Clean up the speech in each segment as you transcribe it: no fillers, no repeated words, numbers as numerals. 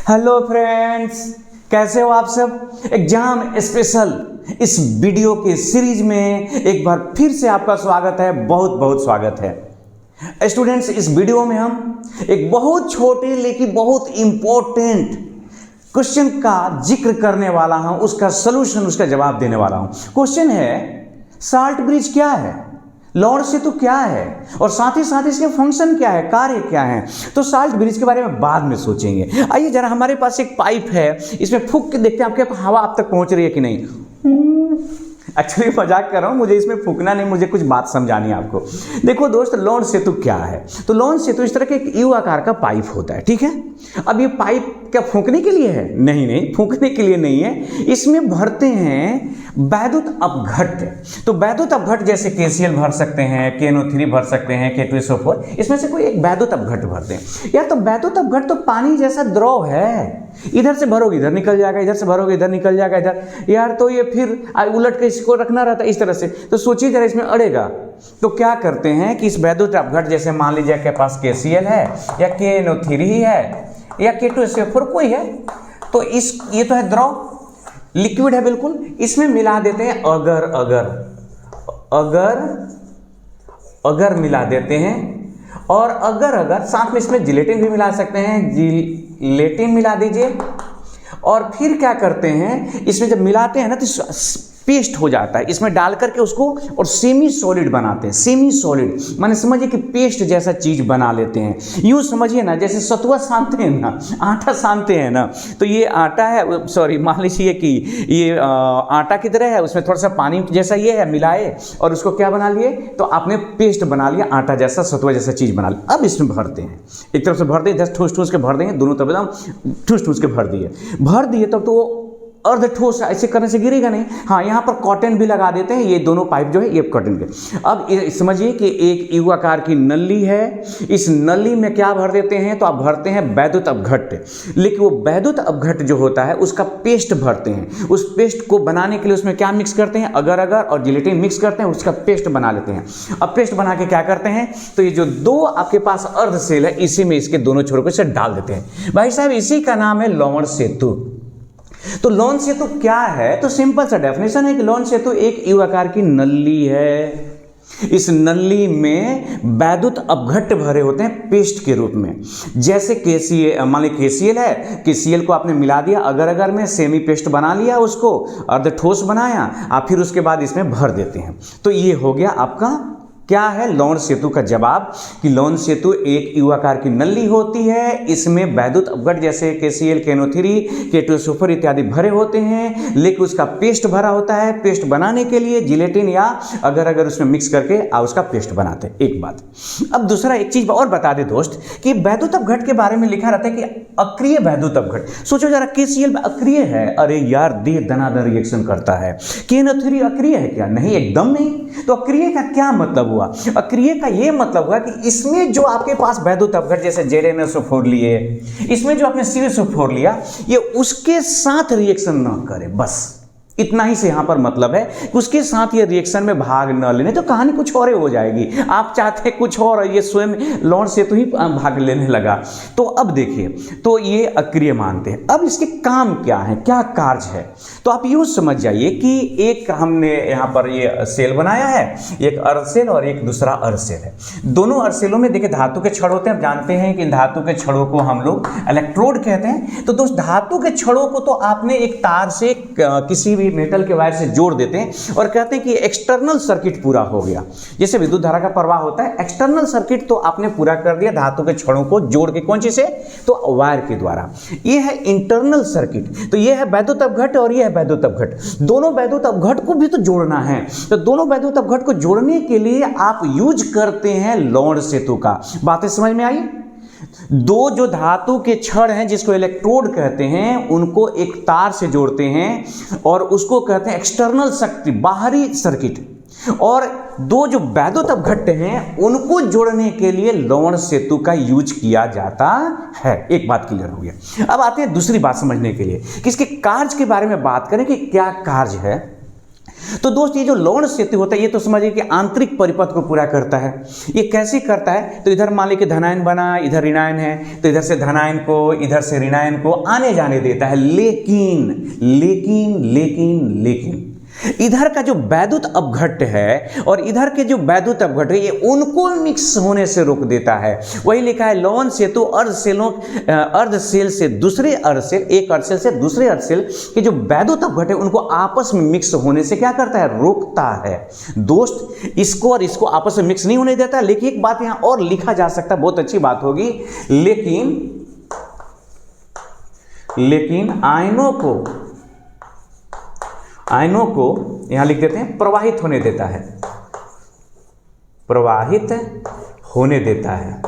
Hello friends, कैसे हो आप सब। एग्जाम स्पेशल इस वीडियो के सीरीज में एक बार फिर से आपका स्वागत है, बहुत बहुत स्वागत है। स्टूडेंट्स, इस वीडियो में हम एक बहुत छोटे लेकिन बहुत इंपॉर्टेंट क्वेश्चन का जिक्र करने वाला हूं, उसका सलूशन, उसका जवाब देने वाला हूं। क्वेश्चन है, साल्ट ब्रिज क्या है, लौड़ सेतु क्या है और साथ ही साथ इसके फंक्शन क्या है, कार्य क्या है। तो साल्ट ब्रिज के बारे में बाद में सोचेंगे। आइए जरा, हमारे पास एक पाइप है, इसमें फूंक के देखते हैं आपके हवा आप तक पहुंच रही है कि नहीं। एक्चुअली मजाक कर रहा हूं, मुझे इसमें फूंकना नहीं, मुझे कुछ बात समझानी है आपको। देखो दोस्त, लौड़ सेतु क्या है। तो लौड़ सेतु इस तरह के एक यू आकार का पाइप होता है, ठीक है। अब ये पाइप क्या फूंकने के लिए है? नहीं, फूंकने के लिए नहीं है। इसमें भरते हैं वैद्युत अपघट्य। तो वैद्युत अपघट्य जैसे KCl भर सकते हैं, KNO3 भर सकते हैं, K2SO4, इसमें से कोई एक वैद्युत अपघट्य भरते हैं। यार, तो वैद्युत अपघट्य तो पानी जैसा द्रव है, इधर से भरोगे इधर निकल जाएगा, इधर से भरोगे इधर निकल जाएगा इधर। यार, तो ये फिर उलट के इसको रखना रहता है इस तरह से। तो सोचिए जरा, इसमें अड़ेगा। तो क्या करते हैं कि इस वैद्युत अपघट्य, जैसे मान लीजिए आपके पास KCl है या KNO3 है या K2SO4 कोई है, तो ये तो है द्रव, लिक्विड है बिल्कुल, इसमें मिला देते हैं अगर मिला देते हैं। और अगर साथ में इसमें जिलेटिन भी मिला सकते हैं, जिलेटिन मिला दीजिए। और फिर क्या करते हैं, इसमें जब मिलाते हैं ना तो पेस्ट हो जाता है, इसमें डाल करके उसको और सेमी सॉलिड बनाते हैं। सेमी सॉलिड माने समझिए कि पेस्ट जैसा चीज बना लेते हैं। यूं समझिए ना, जैसे सतुआ सानते हैं ना, आटा सानते हैं ना, तो ये आटा है, सॉरी मान लीजिए कि ये आटा की तरह है, उसमें थोड़ा सा पानी जैसा ये है, मिलाए और उसको क्या बना लिए, तो आपने पेस्ट बना लिया, आटा जैसा, सतुआ जैसा चीज बना लिया। अब इसमें भरते हैं, एक तरफ से भर दिए, जस्ट ठूस के भर देंगे, दोनों तरफ एकदम ठूस के भर दिए तब तो अर्ध ठोस, ऐसे करने से गिरेगा नहीं। हाँ, यहाँ पर कॉटन भी लगा देते हैं, ये दोनों पाइप जो है ये कॉटन के। अब समझिए कि एक यू आकार की नली है, इस नली में क्या भर देते हैं, तो आप भरते हैं वैद्युत अपघट्य। लेकिन वो वैद्युत अपघट्य जो होता है उसका पेस्ट भरते हैं। उस पेस्ट को बनाने के लिए उसमें क्या मिक्स करते हैं, अगर और जिलेटिन मिक्स करते हैं, उसका पेस्ट बना लेते हैं। अब पेस्ट बना के क्या करते हैं, तो ये जो दो आपके पास अर्ध सेल है, इसी में इसके दोनों छोरों को इसे डाल देते हैं। भाई साहब, इसी का नाम है लौड़ सेतु। तो लौड़ सेतु क्या है, तो सिंपल सा डेफिनेशन है कि लौड़ सेतु एक यू आकार की नली है। इस नली में वैद्युत अपघट्य भरे होते हैं पेस्ट के रूप में। जैसे KCl, मान लीजिए KCl है, KCl को आपने मिला दिया अगर में, सेमी पेस्ट बना लिया, उसको अर्ध ठोस बनाया, आप फिर उसके बाद इसमें भर देते हैं। तो ये हो गया आपका क्या है, लौड़ सेतु का जवाब। कि लौड़ सेतु एक यू आकार की नली होती है, इसमें वैद्युत अपघट्य जैसे KCl, KNO3, K2SO4 इत्यादि भरे होते हैं, लेकिन उसका पेस्ट भरा होता है। पेस्ट बनाने के लिए जिलेटिन या अगर उसमें मिक्स करके उसका पेस्ट बनाते हैं। एक बात। अब दूसरा एक चीज और बता दे दोस्त, कि वैद्युत अपघट्य के बारे में लिखा रहता है कि अक्रिय वैद्युत अपघट्य। सोचो जरा, KCl अक्रिय है, अरे यार देह दनादन रिएक्शन करता है। KNO3 अक्रिय है क्या? नहीं, एकदम नहीं। तो अक्रिय का क्या मतलब हुआ? अक्रिय का यह मतलब हुआ कि इसमें जो आपके पास वैद्युत अपघट्य जैसे ZnSO4 लिए, इसमें जो आपने ClSO4 लिया, ये उसके साथ रिएक्शन ना करे, बस इतना ही से यहां पर मतलब है कि उसके साथ ये रिएक्शन में भाग न लेने, तो कहानी कुछ और हो जाएगी। आप चाहते हैं कुछ और, ये स्वयं लौड़ सेतु ही भाग लेने लगा। तो अब देखिए, तो ये अक्रिय मानते हैं। अब इसके काम क्या है, क्या कार्य है, तो आप यूं समझ जाइए कि एक हमने यहां पर ये सेल बनाया है, एक अर्ध सेल और एक दूसरा अर्ध सेल है। दोनों अर्ध सेलों में देखिए धातु के छड़ होते हैं। आप जानते हैं कि धातु के छड़ों को हम लोग इलेक्ट्रोड कहते हैं। तो दोस्त, धातु के छड़ों को तो आपने एक तार से किसी मेटल के वायर से जोड़ देते हैं और कहते हैं कि एक्सटर्नल सर्किट पूरा हो गया। जैसे विद्युत धारा का प्रवाह होता है, एक्सटर्नल सर्किट तो आपने पूरा कर दिया धातु के छड़ों को जोड़ के। कौन सी से? तो वायर के द्वारा। ये है इंटरनल सर्किट। तो ये है वैद्युत अपघट्य और ये है वैद्युत अपघट्य। दोनों वैद्युत अपघट्य को भी तो जोड़ना है। तो दोनों वैद्युत अपघट्य को जोड़ने के लिए आप यूज करते हैं लौड़ सेतु का। बातें समझ में आई? दो जो धातु के छड़ हैं, जिसको इलेक्ट्रोड कहते हैं, उनको एक तार से जोड़ते हैं और उसको कहते हैं एक्सटर्नल शक्ति, बाहरी सर्किट। और दो जो वैद्युत अपघट्य हैं, उनको जोड़ने के लिए लौड़ सेतु का यूज किया जाता है। एक बात क्लियर हो गया। अब आते हैं दूसरी बात समझने के लिए कि इसके कार्य के बारे में बात करें कि क्या कार्य है। तो दोस्त ये जो लवण सेतु होता है ये तो समझिए कि आंतरिक परिपथ को पूरा करता है। ये कैसे करता है, तो इधर मान लीजिए धनायन बना, इधर ऋणायन है, तो इधर से धनायन को इधर से ऋणायन को आने जाने देता है। लेकिन लेकिन लेकिन लेकिन इधर का जो वैद्युत अपघट्ट है और इधर के जो वैद्युत अपघट्ट है ये उनको मिक्स होने से रोक देता है। वही लिखा है लवण सेतु अर्ध सेल से दूसरे अर्ध सेल, एक अर्ध सेल से दूसरे अर्ध सेल के जो वैद्युत अपघट्ट है उनको आपस में मिक्स होने से क्या करता है, रोकता है। दोस्त इसको और इसको आपस में मिक्स नहीं होने देता। लेकिन एक बात यहां और लिखा जा सकता है, बहुत अच्छी बात होगी, लेकिन आयनों को यहां लिख देते हैं प्रवाहित होने देता है, प्रवाहित होने देता है,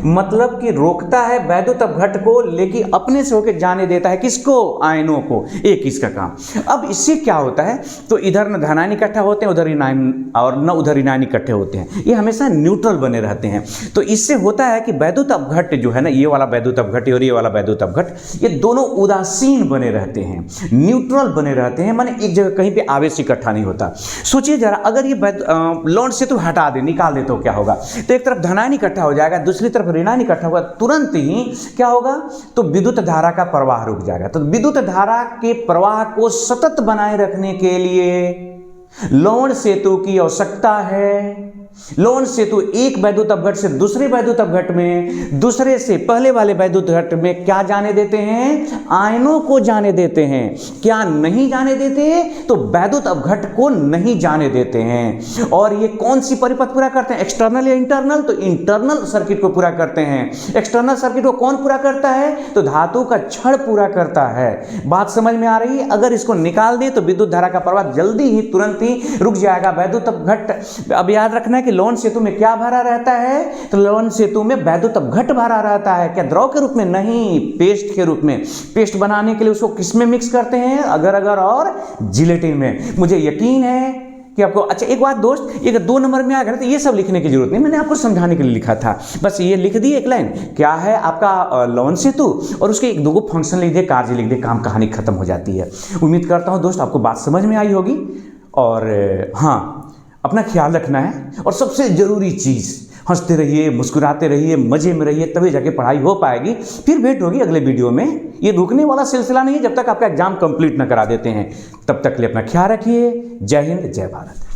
मतलब कि रोकता है वैद्युत अपघट्ट को, लेकिन अपने से होकर जाने देता है किसको, आयनों को। एक इसका काम। अब इससे क्या होता है, तो इधर न धनायन इकट्ठा होते हैं, उधर ऋणायन, और न उधर ऋणायन इकट्ठे होते हैं। ये हमेशा न्यूट्रल बने रहते हैं। तो इससे होता है कि वैद्युत अपघट्ट जो है ना, ये वाला वैद्युत अपघट्ट और ये वाला वैद्युत अपघट्ट, ये दोनों उदासीन बने रहते हैं, न्यूट्रल बने रहते हैं, माने एक जगह कहीं पे आवेश इकट्ठा नहीं होता। सोचिए जरा, अगर ये लवण सेतु हटा दे, निकाल दे, तो क्या होगा, तो एक तरफ धनायन इकट्ठा हो जाएगा, दूसरी तरफ ऋणायन इकट्ठा होगा, तुरंत ही क्या होगा, तो विद्युत धारा का प्रवाह रुक जाएगा। तो विद्युत धारा के प्रवाह को सतत बनाए रखने के लिए लवण सेतु की आवश्यकता है। लवण सेतु एक वैद्युत अपघट्ट से दूसरे वैद्युत अपघट्ट में, दूसरे से पहले वाले वैद्युत अपघट्ट में क्या जाने देते हैं, आयनों को जाने देते हैं। क्या नहीं जाने देते, तो वैद्युत अपघट्ट को नहीं जाने देते हैं। और ये कौन सी परिपथ पूरा करते हैं, एक्सटर्नल या इंटरनल, तो इंटरनल सर्किट को पूरा करते हैं। एक्सटर्नल सर्किट को कौन पूरा करता है, तो धातु का छड़ पूरा करता है। बात समझ में आ रही है। अगर इसको निकाल दे तो विद्युत धारा का प्रवाह जल्दी ही तुरंत ही रुक जाएगा। वैद्युत अपघट्ट, अब याद रखना है कि लवण सेतु में क्या भरा रहता है, तो लवण सेतु में वैद्युत अपघट्ट भरा रहता है। क्या द्रव के रूप में, नहीं, पेस्ट के रूप में। पेस्ट बनाने के लिए उसको किस में मिक्स करते हैं, अगर अगर और जिलेटिन में। मुझे यकीन है कि आपको, अच्छा एक बात दोस्त, ये 2 नंबर में आ गया तो ये सब लिखने की जरूरत नहीं, मैंने आपको समझाने के लिए लिखा था, बस ये लिख दी एक लाइन, क्या है आपका लवण सेतु, और उसके 1-2 फंक्शन लिख दे, कार्य लिख दे, काम कहानी खत्म हो जाती है। उम्मीद करता हूं दोस्त आपको बात समझ में आई होगी। और हाँ, अपना ख्याल रखना है, और सबसे जरूरी चीज़, हंसते रहिए, मुस्कुराते रहिए, मजे में रहिए, तभी जाके पढ़ाई हो पाएगी। फिर भेंट होगी अगले वीडियो में। ये रुकने वाला सिलसिला नहीं है जब तक आपका एग्जाम कंप्लीट ना करा देते हैं। तब तक के लिए अपना ख्याल रखिए। जय हिंद, जय भारत।